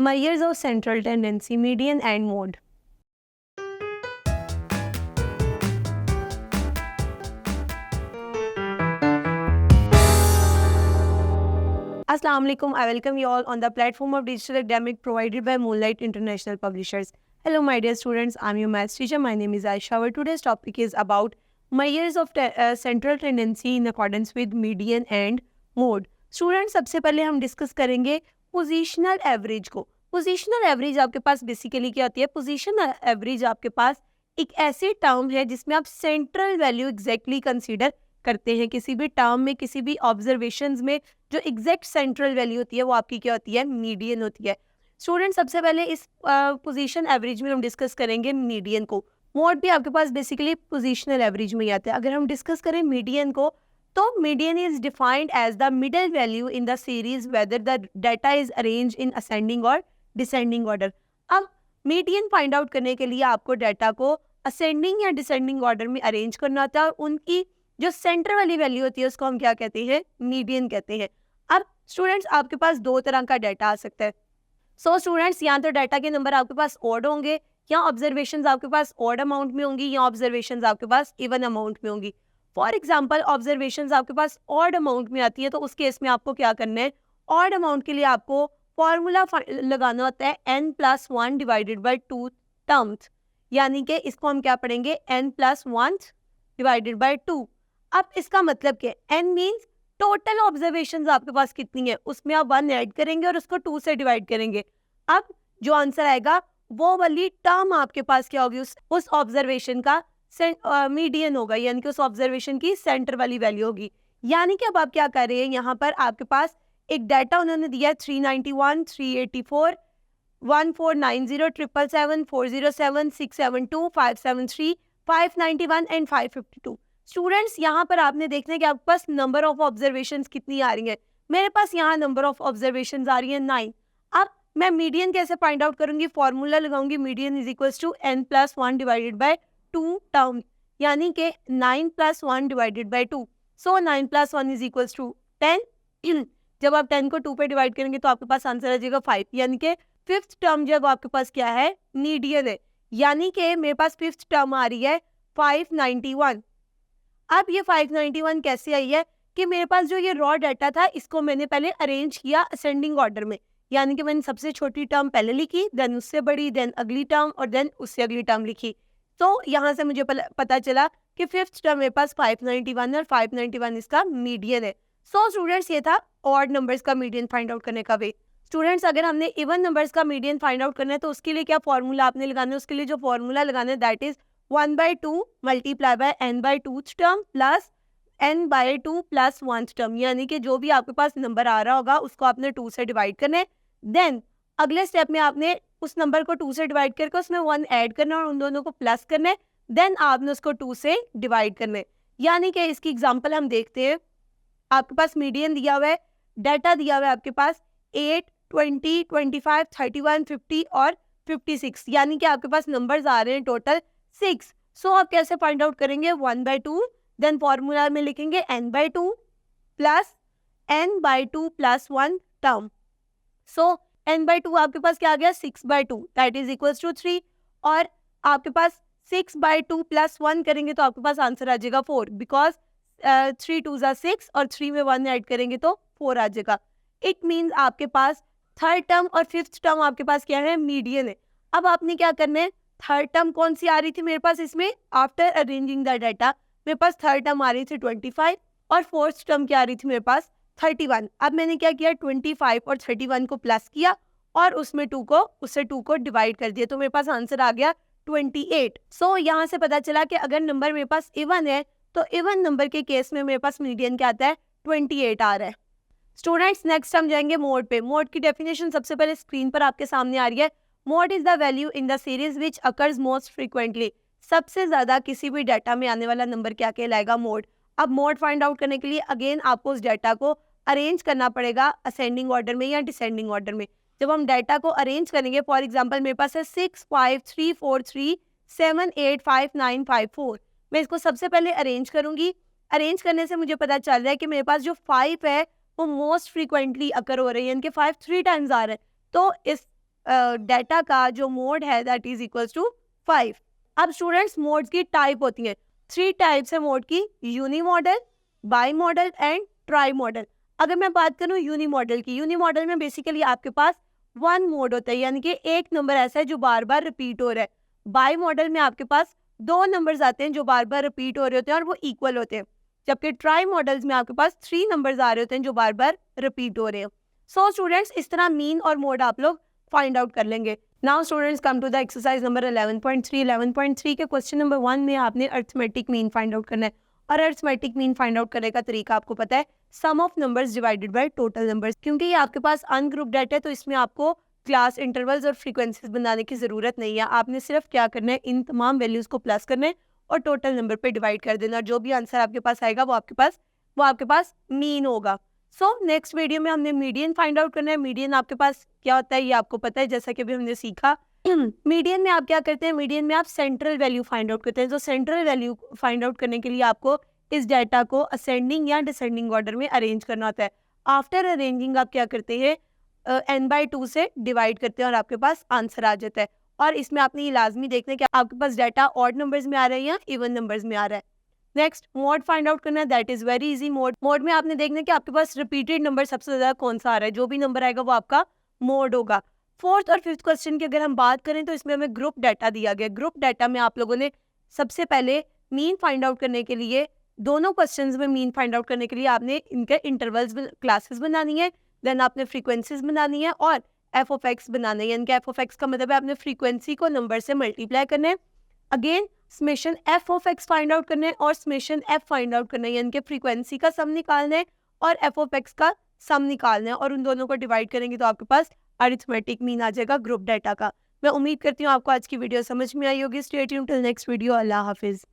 Measures of central tendency, median and mode. Assalamu alaikum. I welcome you all on the platform of digital academic provided by Moonlight International Publishers. Hello, my dear students. I'm your maths teacher. My name is Aisha. Our today's topic is about measures of central tendency in accordance with median and mode. Students, सबसे पहले हम discuss करेंगे positional average को. Positional average आपके पास basically क्या होती है? Positional average आपके पास एक ऐसी टर्म है जिसमें आप सेंट्रल वैल्यू एग्जैक्टली कंसीडर करते हैं. किसी भी टर्म में, किसी भी ऑब्जर्वेशंस में जो एग्जैक्ट सेंट्रल वैल्यू होती है वो आपकी क्या होती है? मीडियन होती है. स्टूडेंट, सबसे पहले इस पोजीशन एवरेज में हम डिस्कस करेंगे मीडियन को. मोड भी आपके पास बेसिकली पोजीशनल एवरेज में ही आता है. अगर हम डिस्कस करें मीडियन को, तो median is defined as the middle value in the series whether the data is arrange in ascending और डिसेंडिंग ऑर्डर. अब मीडियन फाइंड आउट करने के लिए आपको डाटा को असेंडिंग या डिसेंडिंग ऑर्डर में अरेंज करना होता है और उनकी जो सेंटर वाली वैल्यू होती है उसको हम क्या कहते हैं? मीडियन कहते हैं. अब स्टूडेंट्स, आपके पास दो तरह का डाटा आ सकता है. सो स्टूडेंट्स, यहाँ तो डाटा के नंबर आपके पास ऑड होंगे, या ऑब्जर्वेशंस आपके पास ऑड अमाउंट में होंगी, या ऑब्जर्वेशंस आपके पास इवन अमाउंट में होंगी. फॉर एग्जांपल, ऑब्जर्वेशंस आपके पास ऑड अमाउंट में आती है, तो उस केस में आपको क्या करना है? ऑड अमाउंट के लिए आपको फॉर्मूला लगाना होता है n+1 डिवाइडेड बाई 2 टर्म्स, यानी कि इसको हम क्या पढ़ेंगे? n+1 divided by 2. अब इसका मतलब क्या है? n मीन्स टोटल ऑब्जर्वेशंस आपके पास कितनी है, उसमें आप 1 ऐड करेंगे और उसको 2 से डिवाइड करेंगे. अब जो आंसर आएगा वो वाली टर्म आपके पास क्या होगी? उस ऑब्जर्वेशन का मीडियन होगा, यानी कि उस ऑब्जर्वेशन की सेंटर वाली वैल्यू होगी. यानी कि अब आप क्या कर रहे हैं? यहाँ पर आपके पास एक डाटा उन्होंने दिया है 391, 384, 1490, 777, 407, 672, 573, 591 एंड 552. स्टूडेंट्स, यहाँ पर आपने देखना है कि आपके पास नंबर ऑफ ऑब्जर्वेशंस कितनी आ रही हैं. मेरे पास यहाँ नंबर ऑफ ऑब्जर्वेशंस आ रही है 9. अब मैं मीडियन कैसे फाइंड आउट करूंगी? फॉर्मूला लगाऊंगी median is equal to n+1 divided by 2 term, यानी कि 9+1 divided by 2. So 9+1 is equal to 10. जब आप 10 को 2 पे डिवाइड करेंगे तो आपके पास आंसर आ जाएगा 5, यानी कि फिफ्थ टर्म जब आपके पास क्या है? मीडियन है. यानी कि मेरे पास फिफ्थ टर्म आ रही है 591. अब ये 591 कैसे आई है? कि मेरे पास जो ये रॉ डाटा था इसको मैंने पहले अरेंज किया असेंडिंग ऑर्डर में, यानी कि मैंने सबसे छोटी टर्म पहले लिखी, देन उससे बड़ी, देन अगली टर्म और देन उससे अगली टर्म लिखी. तो यहाँ से मुझे पता चला कि फिफ्थ टर्म मेरे पास 591 और 591 इसका मीडियन है. सो स्टूडेंट्स, ये था ऑड नंबर्स का मीडियन फाइंड आउट करने का वे. स्टूडेंट्स, अगर हमने इवन नंबर्स का मीडियन फाइंड आउट करना है तो उसके लिए क्या फॉर्मूला आपने लगाना है? उसके लिए जो फॉर्मूला लगाना है that is 1/2 multiply by n/2 term plus n/2 plus 1 term, यानी कि जो भी आपके पास नंबर आ रहा होगा उसको आपने 2 से डिवाइड करना है. देन अगले स्टेप में आपने उस नंबर को 2 से डिवाइड करके उसमें 1 ऐड करना और उन दोनों को प्लस करना है. देन आपने उसको 2 से डिवाइड करना है. यानी कि इसकी एग्जांपल हम देखते हैं. आपके पास मीडियन दिया हुआ है, डाटा दिया हुआ है आपके पास 8, 20, 25, 31, 50 और 56, यानी कि आपके पास नंबर्स आ रहे हैं टोटल 6. सो आप कैसे फाइंड आउट करेंगे? 1/2, देन फॉर्मूला में लिखेंगे n/2 plus n/2 plus 1 term. सो n/2 आपके पास क्या आ गया? 6/2 दैट इज इक्वल टू 3. और आपके पास 6/2 प्लस 1 करेंगे तो आपके पास आंसर आ जाएगा 4, बिकॉज 3 2 ज़ा 6 और 3 में 1 ऐड करेंगे तो 4 आ जाएगा. इट मीन्स आपके पास थर्ड टर्म और फिफ्थ टर्म आपके पास क्या है? मीडियन है. अब आपने क्या करना है? थर्ड टर्म कौन सी आ रही थी मेरे पास इसमें? आफ्टर अरेंजिंग द डाटा मेरे पास थर्ड टर्म आ रही थी 25 और फोर्थ टर्म क्या आ रही थी मेरे पास? 31. अब मैंने क्या किया? 25 और 31 को प्लस किया और उसमें 2 को डिवाइड कर दिया, तो मेरे पास आंसर आ गया 28. सो यहाँ से पता चला कि अगर नंबर मेरे पास इवन है तो इवन नंबर के केस में मेरे पास मीडियन क्या आता है? 28 आ रहा है. स्टूडेंट्स, नेक्स्ट हम जाएंगे मोड पे. मोड की डेफिनेशन सबसे पहले स्क्रीन पर आपके सामने आ रही है. Mode is the value in the series which occurs most frequently. सबसे ज्यादा किसी भी डाटा में आने वाला नंबर क्या कहलाएगा? मोड. अब मोड फाइंड आउट करने के लिए अगेन आपको उस डाटा को अरेंज करना पड़ेगा असेंडिंग ऑर्डर में या डिसेंडिंग ऑर्डर में. जब हम डाटा को अरेंज करेंगे, फॉर एग्जाम्पल मेरे पास है 6, 5, 3, 4, 3, 7, 8, 5, 9, 5, 4. मैं इसको सबसे पहले अरेंज करूंगी. अरेंज करने से मुझे पता चल रहा है कि मेरे पास जो 5 है वो मोस्ट फ्रीक्वेंटली अकर हो रही है, यानी कि 5 3 टाइम्स आ रहा है. तो इस डाटा का जो मोड है दैट इज इक्वल्स टू 5। अब स्टूडेंट्स मोड्स की टाइप होती है, 3 टाइप्स है मोड की, unimodal, bimodal and trimodal. अगर मैं बात करूँ यूनी मॉडल की, यूनी मॉडल में बेसिकली आपके पास 1 मोड होता है, यानी कि एक नंबर ऐसा है जो बार बार रिपीट हो रहा है। बाई मॉडल में आपके पास 2 नंबर्स आते हैं जो बार बार रिपीट हो रहे होते हैं और वो इक्वल होते हैं, जबकि ट्राई मॉडल्स में आपके पास 3 नंबर्स आ रहे होते हैं जो बार बार रिपीट हो रहे हैं। सो स्टूडेंट्स इस तरह मीन और मोड आप लोग फाइंड आउट कर लेंगे। Now students come to the exercise number 11.3। 11.3 के क्वेश्चन नंबर 1 में आपने अरिथमेटिक मीन फाइंड आउट करना है, और अरिथमेटिक मीन फाइंड आउट करने का तरीका आपको पता है, sum of numbers divided by total numbers. क्योंकि ये आपके पास अनग्रुप डेटा है तो इसमें आपको क्लास इंटरवल्स और फ्रीक्वेंसीज बनाने की जरूरत नहीं है। आपने सिर्फ क्या करना है, इन तमाम वैल्यूज को प्लस करना है और टोटल नंबर पे डिवाइड कर देना, और जो भी आंसर आपके पास आएगा वो आपके पास मीन होगा। सो नेक्स्ट वीडियो में हमने मीडियन फाइंड आउट करना है। मीडियन आपके पास क्या होता है ये आपको पता है, जैसा कि अभी हमने सीखा। मीडियन में आप क्या करते हैं, मीडियन में आप सेंट्रल वैल्यू फाइंड आउट करते हैं। तो सेंट्रल वैल्यू फाइंड आउट करने के लिए आपको इस डाटा को असेंडिंग या डिसेंडिंग ऑर्डर में अरेंज करना होता है। आफ्टर अरेंजिंग आप क्या करते हैं, n/2 से डिवाइड करते हैं और आपके पास आंसर आ जाता है। और इसमें आपने ये लाजमी देखना है कि आपके पास डाटा ऑड नंबर्स में आ रहा है या इवन नंबर्स में आ रहा है। नेक्स्ट मोड फाइंड आउट करना है, that is very easy. Mode में आपने देखना है कि आपके पास रिपीटेड नंबर सबसे ज्यादा कौन सा आ रहा है, जो भी नंबर आएगा वो आपका मोड होगा। 4th और 5th क्वेश्चन की अगर हम बात करें तो इसमें हमें ग्रुप डाटा दिया गया। ग्रुप डाटा में आप लोगों ने सबसे पहले मीन फाइंड आउट करने के लिए, दोनों क्वेश्चंस में मीन फाइंड आउट करने के लिए आपने इनके इंटरवल्स क्लासेस बनानी है, देन आपने फ्रीक्वेंसीज बनानी है और एफ ऑफ एक्स बनाना है। यानी एफ ऑफ एक्स का मतलब है आपने फ्रीक्वेंसी को नंबर से मल्टीप्लाई करना है। Again summation F of x find out करना है और समेशन एफ फाइंड आउट करना है, यानी कि फ्रीक्वेंसी का सम निकालना है और एफ ऑफ एक्स का सम निकालना है, और उन दोनों को डिवाइड करेंगे तो आपके पास अरिथमेटिक मीन आ जाएगा ग्रुप डाटा का। मैं उम्मीद करती हूँ आपको आज की वीडियो समझ में आई होगी। Stay tuned till next video. Allah हाफिज।